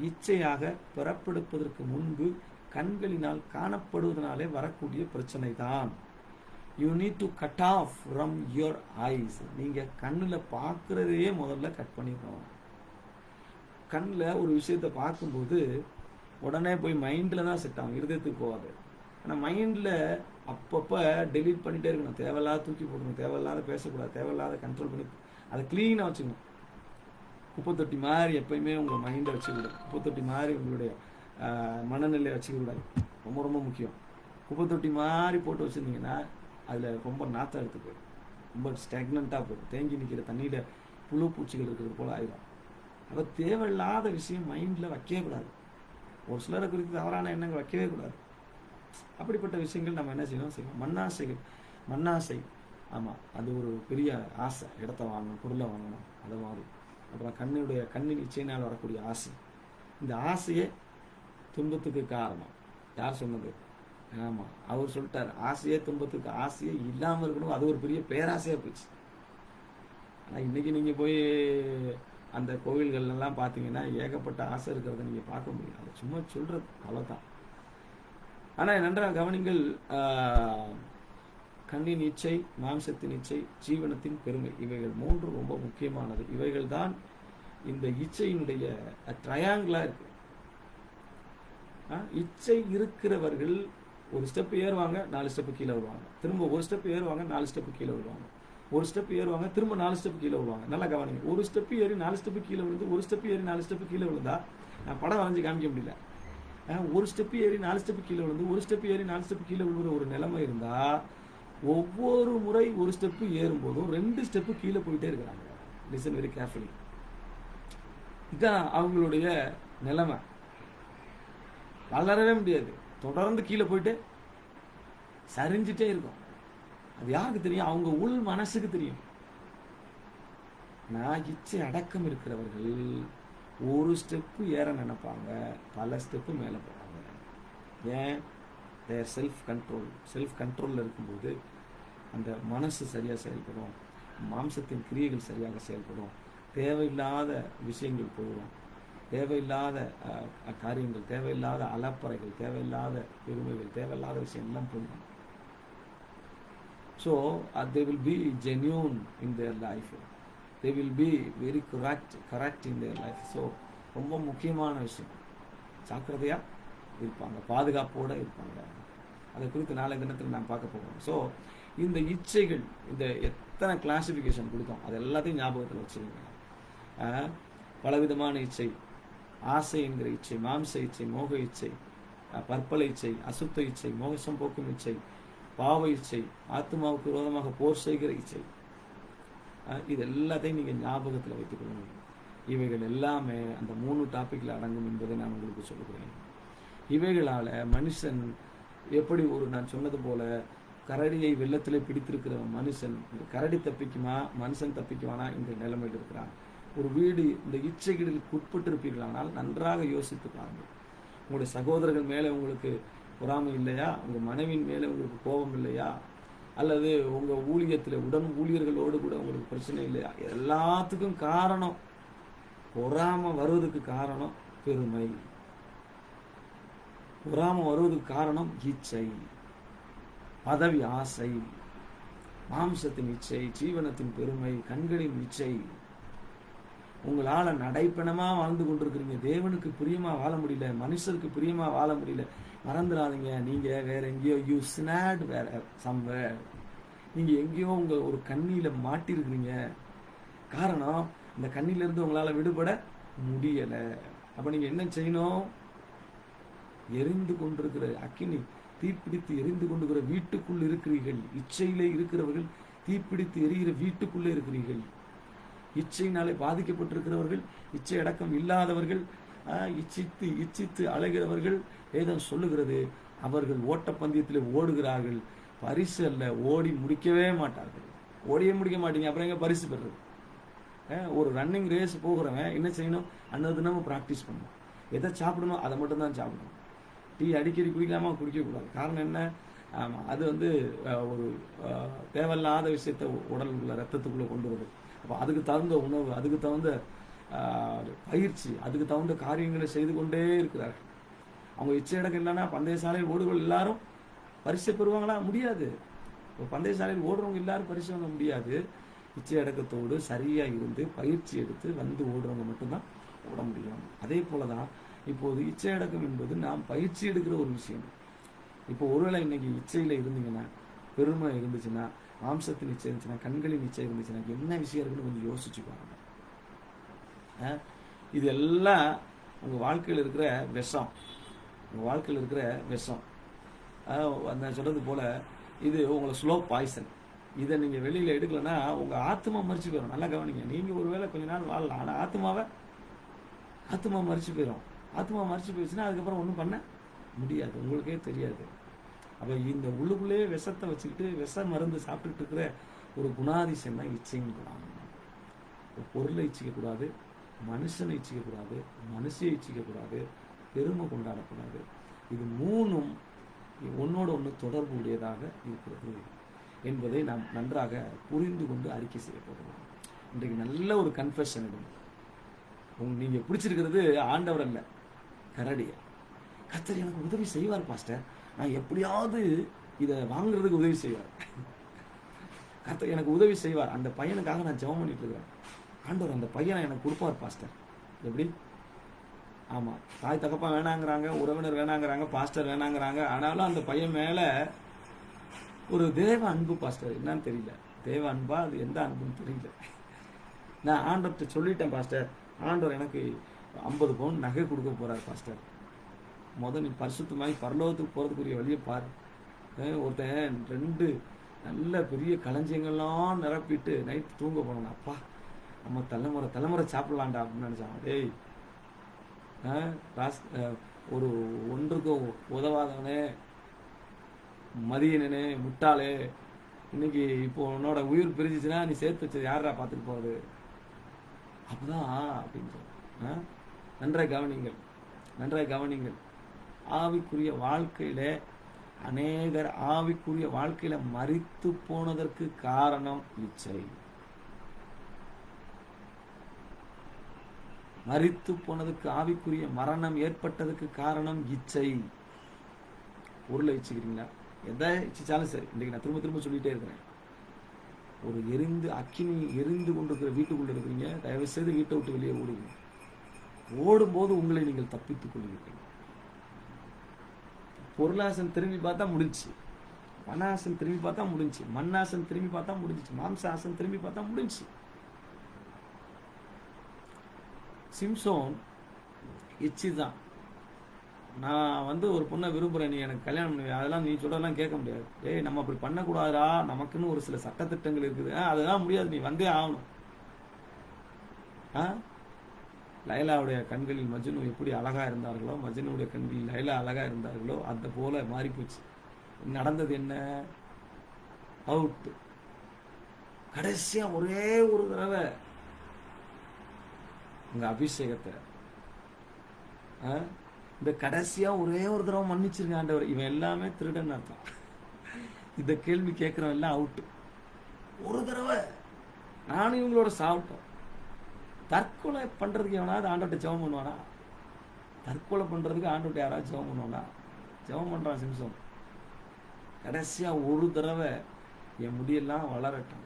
இச்சையாக பிறப்பெடுப்பதற்கு முன்பு கண்களினால் காணப்படுவதனாலே வரக்கூடிய பிரச்சனை தான். You need to cut off from your eyes. நீங்கள் கண்ணில் பார்க்குறதையே முதல்ல கட் பண்ணிடணும். கண்ணில் ஒரு விஷயத்தை பார்க்கும்போது உடனே போய் மைண்டில் தான் செட் ஆகும், இருதயத்துக்கு போகாது. ஆனால் மைண்டில் அப்பப்போ டெலீட் பண்ணிகிட்டே இருக்கணும். தேவையில்லாத தூக்கி போடணும், தேவையில்லாத பேசக்கூடாது, தேவையில்லாத கண்ட்ரோல் பண்ணி அதை க்ளீனாக வச்சுக்கணும். குப்பைத்தொட்டி மாதிரி எப்பயுமே உங்கள் மைண்டை வச்சுக்கூடாது. குப்பைத்தொட்டி மாதிரி உங்களுடைய மனநிலையை வச்சுக்கூடாது. ரொம்ப ரொம்ப முக்கியம். குப்பைத்தொட்டி மாதிரி போட்டு வச்சுருந்தீங்கன்னா அதில் ரொம்ப நாற்றம் எடுத்து போயிடும், ரொம்ப ஸ்டாக்னண்ட்டாக போயிடும், தேங்கி நிற்கிற தண்ணியில் புழு பூச்சிகள் இருக்கிறது போல் ஆயிடும். அப்போ தேவையில்லாத விஷயம் மைண்டில் வைக்கவே கூடாது. ஒரு சிலரை குறித்து தவறான எண்ணங்கள் வைக்கவே கூடாது. அப்படிப்பட்ட விஷயங்கள் நம்ம என்ன செய்யணும்? மண்ணாசை. ஆமாம், அது ஒரு பெரிய ஆசை. இடத்த வாங்கணும், பொருளை வாங்கணும், அது மாதிரி. அப்புறம் கண்ணின் இச்சையினால் வரக்கூடிய ஆசை. இந்த ஆசையே துன்பத்துக்கு காரணம். யார் சொன்னது? ஆமாம், அவர் சொல்லிட்டார், ஆசையே துன்பத்துக்கு. ஆசையே இல்லாமல் இருக்கணும், அது ஒரு பெரிய பேராசையாக போச்சு. ஆனால் இன்றைக்கி நீங்கள் போய் அந்த கோவில்கள்லாம் பார்த்தீங்கன்னா ஏகப்பட்ட ஆசை இருக்கிறத நீங்கள் பார்க்க முடியும். அதை சும்மா சொல்கிறது அவ்வளோதான். ஆனால் நன்றாக கவனிங்கள், கண்ணின் இச்சை, மாம்சத்தின் இச்சை, ஜீவனத்தின் பெருமை, இவைகள் மூன்று ரொம்ப முக்கியமானது. இவைகள் தான் இந்த இச்சையினுடைய ட்ரையாங்கிளா இருக்கு. இச்சை இருக்கிறவர்கள் ஒரு ஸ்டெப் ஏறுவாங்க, 4 ஸ்டெப்பு கீழே வருவாங்க, திரும்ப ஒரு ஸ்டெப் ஏறுவாங்க, 4 ஸ்டெப்பு கீழே வருவாங்க, ஒரு ஸ்டெப் ஏறுவாங்க, திரும்ப 4 ஸ்டெப் கீழே வருவாங்க. நல்லா கவனிங்க, ஒரு ஸ்டெப் ஏறி 4 ஸ்டெப்பு கீழே விழுந்து, ஒரு ஸ்டெப் ஏறி 4 ஸ்டெப்பு கீழே விழுந்தா நான் படம் வரைஞ்சி காமிக்க முடியல. ஒரு ஸ்டெப் ஏறி 4 ஸ்டெப்பு கீழே விழுந்து, ஒரு ஸ்டெப் ஏறி 4 ஸ்டெப்பு கீழே விழுகிற ஒரு நிலைமை இருந்தா, ஒவ்வொரு முறை ஒரு ஸ்டெப்பு ஏறும்போதும் 2 ஸ்டெப்பு கீழே போயிட்டே இருக்கிறாங்க. Listen very carefully. இதுதான் அவங்களுடைய நிலைமை. வளரவே முடியாது, தொடர்ந்து கீழே போயிட்டு சரிஞ்சிட்டே இருக்கும். அது யாருக்கு தெரியும்? அவங்க உள் மனசுக்கு தெரியும். நான் இச்சை அடக்கம் இருக்கிறவர்கள் ஒரு ஸ்டெப்பு ஏற நினைப்பாங்க, பல ஸ்டெப்பு மேலே போவாங்க. ஏன்? தேர் செல்ஃப் கண்ட்ரோலில் இருக்கும்போது அந்த மனசு சரியாக செயல்படும், மாம்சத்தின் கிரியைகள் சரியாக செயல்படும், தேவையில்லாத விஷயங்கள் போயிடும், தேவையில்லாத காரியங்கள், தேவையில்லாத அலப்பறைகள், தேவையில்லாத பெருமைகள், தேவையில்லாத விஷயம் எல்லாம் போயிடும். So they will be genuine in their life, they will be very correct in their life. So ரொம்ப முக்கியமான விஷயம், ஜாக்கிரதையாக இருப்பாங்க, பாதுகாப்போடு இருப்பாங்க. அதை குறித்து நாளை தினத்தில் நான் பார்க்க போகிறோம். ஸோ இந்த இச்சைகள், இந்த எத்தனை கிளாசிஃபிகேஷன் கொடுத்தோம் அது எல்லாத்தையும் ஞாபகத்தில் வச்சுருங்க. பலவிதமான இச்சை, ஆசை என்கிற இச்சை, மாம்ச இச்சை, மோக இச்சை, பற்பல இச்சை, அசுத்த இச்சை, மோகசம் போக்கும் இச்சை, பாவ இச்சை, ஆத்மாவுக்கு விரோதமாக போர் செய்கிற இச்சை, இது எல்லாத்தையும் நீங்கள் ஞாபகத்தில் வைத்துக் கொள்ளுங்கள். இவைகள் எல்லாமே அந்த 3 டாப்பிக்கில் அடங்கும் என்பதை நான் உங்களுக்கு சொல்லுகிறேன். இவைகளால் மனுஷன் எப்படி நான் சொன்னது போல கரடியை வெள்ளத்தில் பிடித்திருக்கிற மனுஷன், கரடி தப்பிக்குமா மனுஷன் தப்பிக்குவானா என்ற நிலைமையில் இருக்கிறான். ஒரு வீடு இந்த இச்சைகளில் உட்பட்டிருப்பீர்களானால் நன்றாக யோசித்து பாருங்கள். உங்களுடைய சகோதரர்கள் மேலே உங்களுக்கு பொறாமை இல்லையா? உங்கள் மனைவியின் மேலே உங்களுக்கு கோபம் இல்லையா? அல்லது உங்கள் ஊழியத்தில் உடன் ஊழியர்களோடு கூட உங்களுக்கு பிரச்சனை இல்லையா? எல்லாத்துக்கும் காரணம், பொறாமை வருவதுக்கு காரணம் பெருமை, பொறாமை வருவதுக்கு காரணம் இச்சை, பதவி ஆசை, மாம்சத்தின் இச்சை, ஜீவனத்தின் பெருமை, கண்களின் இச்சை. உங்களால் நடைப்பணமா வாழ்ந்து கொண்டிருக்கிறீங்க, தேவனுக்கு பிரியமா வாழ முடியல, மனுஷருக்கு பிரியமா வாழ முடியல. மறந்துடாதீங்க, நீங்க வேற எங்கேயோ யூ ஸ்னாட் வேற சம்வேர், நீங்க எங்கேயோ உங்க ஒரு கண்ணியில மாட்டிருக்கிறீங்க. காரணம், இந்த கண்ணிலிருந்து உங்களால விடுபட முடியல. அப்ப நீங்க என்ன செய்யணும்? எரிந்து கொண்டிருக்கிற அக்கினி, தீப்பிடித்து எரிந்து கொண்டிருக்கிற வீட்டுக்குள் இருக்கிறீர்கள். இச்சையிலே இருக்கிறவர்கள் தீப்பிடித்து எரிகிற வீட்டுக்குள்ளே இருக்கிறீர்கள். இச்சையினாலே பாதிக்கப்பட்டிருக்கிறவர்கள், இச்சை அடக்கம் இல்லாதவர்கள், இச்சித்து அலைகிறவர்கள், வேதம் சொல்லுகிறது அவர்கள் ஓட்டப்பந்தயத்தில் ஓடுகிறார்கள், பரிசு அல்ல, ஓடி முடிக்கவே மாட்டார்கள். ஓடியே முடிக்க மாட்டீங்க, அப்புறம் எங்க பரிசு பெறுறது? ஒரு ரன்னிங் ரேஸ் போகிறவன் என்ன செய்யணும்? அன்னது தினமும் ப்ராக்டிஸ் பண்ணணும். எதை சாப்பிடணும் அதை மட்டும் தான் சாப்பிடணும். டீ அடிக்கடி குடிக்கலாமா? குடிக்கக்கூடாது. காரணம் என்ன? அது ஒரு தேவையில்லாத விஷயத்தை உடலுக்குள்ள ரத்தத்துக்குள்ளே கொண்டு வருது. அப்போ அதுக்கு தகுந்த உணவு, அதுக்கு தகுந்த பயிற்சி, அதுக்கு தகுந்த காரியங்களை செய்து கொண்டே இருக்கிறார்கள். அவங்க இச்சை அடக்கம் இல்லைன்னா பந்தய சாலையில் ஓடுகள் எல்லாரும் பரிசை பெறுவாங்களா? முடியாது. பந்தய சாலையில் ஓடுறவங்க எல்லாரும் பரிசு வாங்க முடியாது. இச்சை அடக்கத்தோடு சரியாக இருந்து பயிற்சி எடுத்து வந்து ஓடுறவங்க மட்டும்தான் ஓட முடியும். அதே போல தான் இப்போது இச்சை அடக்கம் என்பது நாம் பயிற்சி எடுக்கிற ஒரு விஷயம். இப்போ ஒருவேளை இன்னைக்கு இச்சையில் இருந்தீங்கன்னா, பெருமை இருந்துச்சுன்னா, மாம்சத்தின் இச்சை இருந்துச்சுன்னா, கண்களின் இச்சை இருந்துச்சுன்னா, என்ன விஷயம் இருக்குன்னு கொஞ்சம் யோசிச்சு பாருங்க. இது எல்லாம் உங்கள் வாழ்க்கையில் இருக்கிற விஷம், உங்கள் வாழ்க்கையில் இருக்கிற விஷம். நான் சொல்கிறது போல் இது உங்களை ஸ்லோ பாய்சன். இதை நீங்கள் வெளியில் எடுக்கலைன்னா உங்கள் ஆத்மா மறிச்சு போயிடும். நல்லா கவனிங்க. நீங்கள் ஒரு வேளை கொஞ்ச நாள் வாழலாம், ஆனால் ஆத்மா மறிச்சு போயிடும். ஆத்மா மறிச்சு போயிடுச்சுன்னா அதுக்கப்புறம் ஒன்றும் பண்ண முடியாது, உங்களுக்கே தெரியாது. அப்போ இந்த உள்ளுக்குள்ளேயே விஷத்தை வச்சுக்கிட்டு விஷ மருந்து சாப்பிட்டுட்டு இருக்கிற ஒரு குணாதிசயம் தான் இச்சைன்னு குணம். பொருளை இச்சிக்கக்கூடாது, மனுஷனை இச்சிக்கக்கூடாது, மனுஷியை இச்சிக்கக்கூடாது, பெருமை கொண்டாடக்கூடாது. இது மூணும் ஒன்னோட ஒன்று தொடர்பு உடையதாக இருக்கிறது என்பதை நாம் நன்றாக புரிந்து கொண்டு அறிக்கை செய்ய போகிறோம். இன்றைக்கு நல்ல ஒரு கன்ஃபெஷன் எடுங்க. நீங்க பிடிச்சிருக்கிறது ஆண்டவர் அல்ல, கரடிய. கர்த்தர் எனக்கு உதவி செய்வார் பாஸ்டர், நான் எப்படியாவது இதை வாங்குறதுக்கு உதவி செய்வார். கர்த்தர் எனக்கு உதவி செய்வார், அந்த பையனுக்காக நான் ஜெபம் பண்ணிட்டு இருக்கிறேன், ஆண்டவர் அந்த பையனை எனக்கு கொடுப்பார் பாஸ்டர். எப்படி? ஆமா, தாய் தகப்பா வேணாங்கிறாங்க, உறவினர் வேணாங்கிறாங்க, பாஸ்டர் வேணாங்கிறாங்க, ஆனாலும் அந்த பையன் மேல ஒரு தேவ அன்பு பாஸ்டர். என்னன்னு தெரியல, தேவ அன்பா அது எந்த அன்புன்னு தெரியல. நான் ஆண்டவர்கிட்ட சொல்லிட்டேன் பாஸ்டர், ஆண்டவர் எனக்கு 50 பவுன் நகை கொடுக்க போறார் பாஸ்டர், நீ பரிசுத்தமாகி பரலோகத்துக்கு போறதுக்குரிய வழியை பாரு. ஒருத்தன் 2 நல்ல பெரிய களஞ்சியங்கள்லாம் நிரப்பிட்டு நைட்டு தூங்க போனோம், அப்பா நம்ம தலைமுறை சாப்பிடலான்டா அப்படின்னு நினைச்சான். டேய், ஒரு ஒன்றுக்கும் உதவாதவனே, மதியனே, முட்டாளே, இன்னைக்கு இப்போ உன்னோட உயிர் பிரிஞ்சிச்சுன்னா நீ சேர்த்து வச்சது யாரா பார்த்துட்டு போறது? அப்பதான் அப்படின்னு சொல்ல. நன்றாய் கவனிங்கள். ஆவிக்குரிய வாழ்க்கையில அநேகர் ஆவிக்குரிய வாழ்க்கையில மரித்து போனதற்கு காரணம் இச்சை. மரித்து போனதுக்கு, ஆவிக்குரிய மரணம் ஏற்பட்டதுக்கு காரணம் இச்சை. பொருளை இச்சிக்கிறீங்களா? எதை இச்சிச்சாலும் சரி, இன்னைக்கு நான் திரும்ப சொல்லிட்டே இருக்கிறேன், ஒரு அக்கினி எரிந்து கொண்டிருக்கிற வீட்டுக்குள்ள இருக்கிறீங்க, தயவு செய்து வீட்டை விட்டு வெளியே ஓடுங்க. ஓடும்போது உங்களை நீங்கள் தப்பித்துக் கொள்வீர்கள். பொருளாசன் திரும்பி பார்த்தா முடிஞ்சு, மனாசன் திரும்பி பார்த்தா முடிஞ்சு, மண்ணாசன் திரும்பி பார்த்தா முடிஞ்சிச்சு, மாம்சாசன் திரும்பி பார்த்தா முடிஞ்சு. சிம்சோன் இச்சி தான். நான் ஒரு பொண்ணை விரும்புகிறேன், நீ எனக்கு கல்யாணம் பண்ணுவேன், அதெல்லாம் நீ சொல்றதெல்லாம் கேட்க முடியாது. ஏய், நம்ம அப்படி பண்ணக்கூடாதா, நமக்குன்னு ஒரு சில சட்டத்திட்டங்கள் இருக்குது, அதெல்லாம் முடியாது, நீ வந்தே ஆகணும். லைலாவுடைய கண்களில் மஜ்னு எப்படி அழகா இருந்தார்களோ, மஜ்னுடைய கண்களில் லைலா அழகா இருந்தார்களோ, அந்த போல மாறி போச்சு. நடந்தது என்ன? அவுட். கடைசியா ஒரே ஒரு தடவை உங்க அபிஷேகத்தை, இந்த கடைசியா ஒரே ஒரு தடவை மன்னிச்சிருங்க ஆண்டவர். இவன் எல்லாமே திருடன் அர்த்தம். இந்த கேள்வி கேட்கிறவன் எல்லாம் அவுட். ஒரு தடவை நானும் இவங்களோட சாப்பிட்டோம். தற்கொலை பண்றதுக்கு எவனாவது ஆண்டவர்கிட்ட ஜெபம் பண்ணுவானா? தற்கொலை பண்றதுக்கு ஆண்டவர்கிட்ட யாராவது ஜெபம் பண்ணுவானா? ஜெபம் பண்றான் சிம்சோன். கடைசியா ஒரு தடவை என் முடியெல்லாம் வளரட்டும்,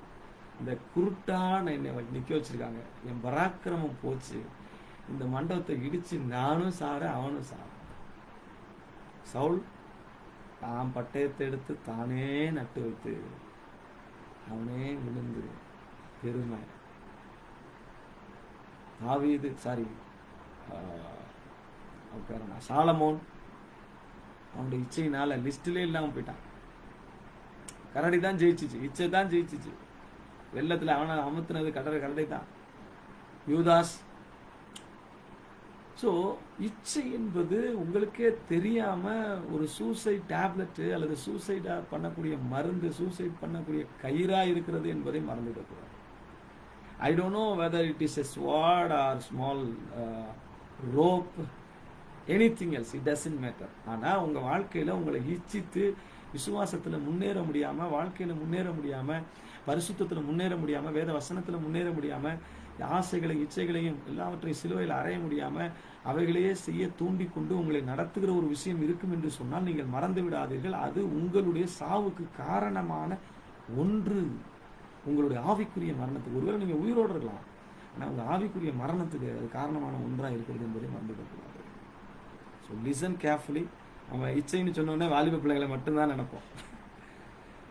இந்த குருட்டான என்னை நிக்க வச்சிருக்காங்க, என் பராக்கிரமம் போச்சு, இந்த மண்டபத்தை இடிச்சு நானும் சாறேன் அவனும் சாறேன். சவுல் தான் பட்டயத்தை எடுத்து தானே நட்டு வைத்து அவனே விழுந்து பெருமை. தாவீது சாலமோன் அவனுடைய இச்சையினால லிஸ்ட்ல இல்லாம போயிட்டான். கரடி தான் ஜெயிச்சிச்சு, இச்சை தான் ஜெயிச்சிச்சு. வெள்ளத்துல அவனை அமுத்துனது கரடி தான், யூதாஸ். ஸோ இச்சை என்பது உங்களுக்கே தெரியாம ஒரு சூசைட் டேப்லெட் அல்லது சூசைடா பண்ணக்கூடிய மருந்து, சூசைட் பண்ணக்கூடிய கயிறா இருக்கிறது என்பதை மறந்துவிடக்கூடாது. I don't know whether it is a sword or small rope, anything else, it doesn't matter. ஆனா உங்க வாழ்க்கையில உங்களை இச்சித்து விசுவாசத்துல முன்னேற முடியாம, வாழ்க்கையில முன்னேற முடியாம, பரிசுத்தத்துல முன்னேற முடியாம, வேத வசனத்துல முன்னேற முடியாம, ஆசைகளை இச்சைகளையும் எல்லாவற்றையும் சிலுவையில் அறைய முடியாம, அவைகளையே செய்ய தூண்டி கொண்டு உங்களை நடத்துகிற ஒரு விஷயம் இருக்கும் என்று சொன்னால் நீங்கள் மறந்து விடாதீர்கள். அது உங்களுடைய சாவுக்கு காரணமான ஒன்று, உங்களுடைய ஆவிக்குரிய மரணத்துக்கு. ஒருவேளை நீங்க உயிரோடு இருக்கலாம், ஆனா உங்க ஆவிக்குரிய மரணத்துக்கு அது காரணமான ஒன்றா இருக்கிறது என்பதை மறந்துவிடக்கூடாது. So listen carefully. நம்ம இச்சைன்னு சொன்னோடனே வாலிப பிள்ளைகளை மட்டும்தான் நினைப்போம்.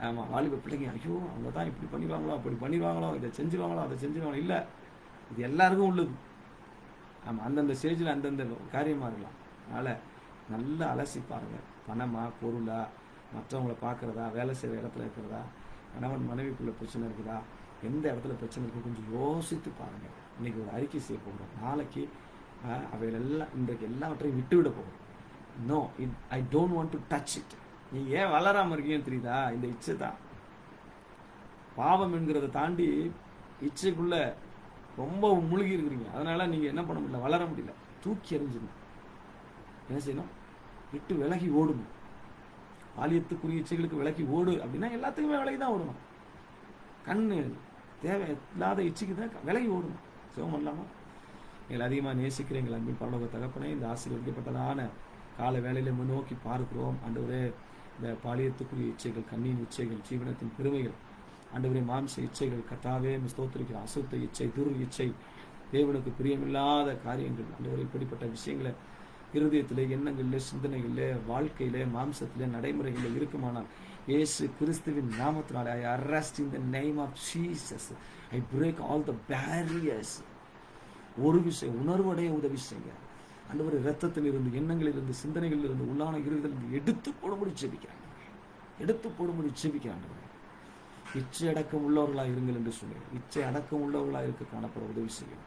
ஆமா, வாலிப பிள்ளைங்க ஐயோ அவங்க தான் இப்படி பண்ணிடுவாங்களோ, அப்படி பண்ணிடுவாங்களோ, இதை செஞ்சுருவாங்களோ, அதை செஞ்சுருவாங்களோ. இல்லை, இது எல்லாருக்கும் உள்ளது. ஆமா, அந்தந்த ஸ்டேஜில் அந்தந்த காரியமா இருக்கலாம். அதனால நல்லா அலசி பாருங்க. பணமா, பொருளா, மற்றவங்களை பார்க்கறதா, வேலை செய்கிற இடத்துல இருக்கிறதா, கணவன் மனைவிக்குள்ள பிரச்சனை இருக்குதா, எந்த இடத்துல பிரச்சனை இருக்கு, கொஞ்சம் யோசித்து பாருங்க. இன்னைக்கு ஒரு அறிக்கை செய்ய போகிறோம், நாளைக்கு அவைகளெல்லாம் இன்றைக்கு எல்லாவற்றையும் விட்டுவிட போகிறோம். No, I don't want to touch it. நீங்க ஏன் வளராம இருக்கீங்கன்னு தெரியுதா? இந்த இச்சை தான். பாவம் என்கிறத தாண்டி இச்சைக்குள்ள ரொம்ப முழுகி இருக்கிறீங்க. அதனால நீங்க என்ன பண்ண முடியல, வளர முடியல. தூக்கி எறிஞ்சிடணும். என்ன செய்யணும்? விட்டு விலகி ஓடணும். பாலியத்துக்குரிய இச்சைகளுக்கு விலகி ஓடு அப்படின்னா எல்லாத்துக்குமே விலகி தான் ஓடணும். கண்ணு தேவை இல்லாத இச்சைக்கு தான் விலகி ஓடணும். சிவம் பண்ணலாமா? எங்களை அதிகமாக நேசிக்கிற எங்கள் அன்பின் பரலோக தகப்பனே, இந்த ஆசீர்வதிக்கப்பட்டதான கால வேளையில முன்னோக்கி பார்க்கிறோம். ஆண்டவரே, இந்த பாலியத்துக்குரிய இச்சைகள், கண்ணின் இச்சைகள், ஜீவனத்தின் பெருமைகள், ஆண்டவரே மாம்ச இச்சைகள், கர்த்தாவே ஸ்தோத்திரிக்கிற அசுத்த இச்சை, துரு இச்சை, தேவனுக்கு பிரியமில்லாத காரியங்கள், ஆண்டவரே இப்படிப்பட்ட விஷயங்களை இருதயத்திலே, எண்ணங்களிலே, சிந்தனைகளிலே, வாழ்க்கையிலே, மாம்சத்திலே, நடைமுறைகளில் இருக்குமானால் இயேசு கிறிஸ்துவின் நாமத்தினாலே I arrest in the name of Jesus. I break all the barriers. ஒரு விஷயம் உணர்வடைய உதவி செய்யுங்க ஆண்டவரே. இரத்தத்தில் இருந்து, எண்ணங்களில் இருந்து, சிந்தனைகளில் இருந்து, உள்ளான இருதயத்தில் எடுத்து போடும்படி ஜெபிக்கிறாங்க, எடுத்து போடும்படி ஜெபிக்கிறாங்க. இச்சை அடக்கம் உள்ளவர்களாக இருங்கள் என்று சொன்னேன். இச்சை அடக்கம் உள்ளவர்களாக இருக்க காணப்பட உதவி செய்யும்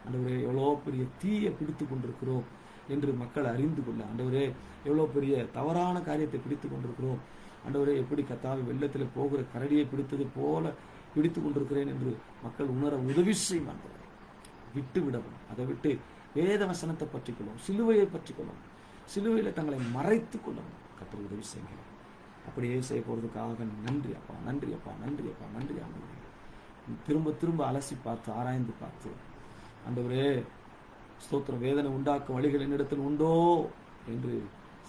ஆண்டவரே. எவ்வளோ பெரிய தீயை பிடித்து கொண்டிருக்கிறோம் என்று மக்கள் அறிந்து கொள்ள ஆண்டவரே, எவ்வளோ பெரிய தவறான காரியத்தை பிடித்து கொண்டிருக்கிறோம் ஆண்டவரே. எப்படி கர்த்தாவே வெள்ளத்தில் போகிற கரடியை பிடித்தது போல பிடித்து கொண்டிருக்கிறேன் என்று மக்கள் உணர உதவி செய்யும் ஆண்டவரே. விட்டு விடவும், அதை விட்டு வேத வசனத்தை பற்றி கொள்ளவும், சிலுவையை பற்றி கொள்ளவும், சிலுவையில் தங்களை மறைத்து கொள்ளவும் கர்த்தர் உதவி செய்யுங்க. அப்படியே செய்ய போகிறதுக்காக நன்றி அப்பா, நன்றி அப்பா, நன்றி அப்பா, நன்றி ஆண்டவரே. திரும்ப திரும்ப அலசி பார்த்து, ஆராய்ந்து பார்த்து ஆண்டவரே ஸ்தோத்திரம், வேதனை உண்டாக்கும் வழிகள் என்னிடத்தில் உண்டோ என்று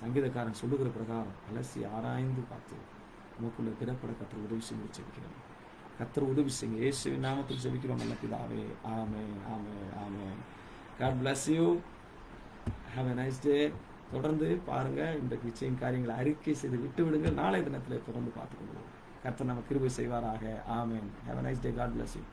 சங்கீதக்காரன் சொல்லுகிற பிரகாரம் அலசி ஆராய்ந்து பார்த்து உமக்குள்ள திடப்பட கர்த்தர் உதவி செய்து ஜெபிக்கிறேன். கர்த்தர் உதவி செய்யுங்க. இயேசுவின் நாமத்தில் ஜெபிக்கிறோம் நல்ல பிதாவே. ஆமென், ஆமென், ஆமென். God bless you. Have a nice day. தொடர்ந்து பாருங்க. இந்த நிச்சயம் காரியங்களை அறிக்கை செய்து விட்டு விடுங்க. நாளை தினத்தில் தொடர்ந்து பார்த்துக்கொள்வோம். கர்த்தர் நமக்கு கிருபை செய்வாராக. ஆமென். Have a nice day. God bless you.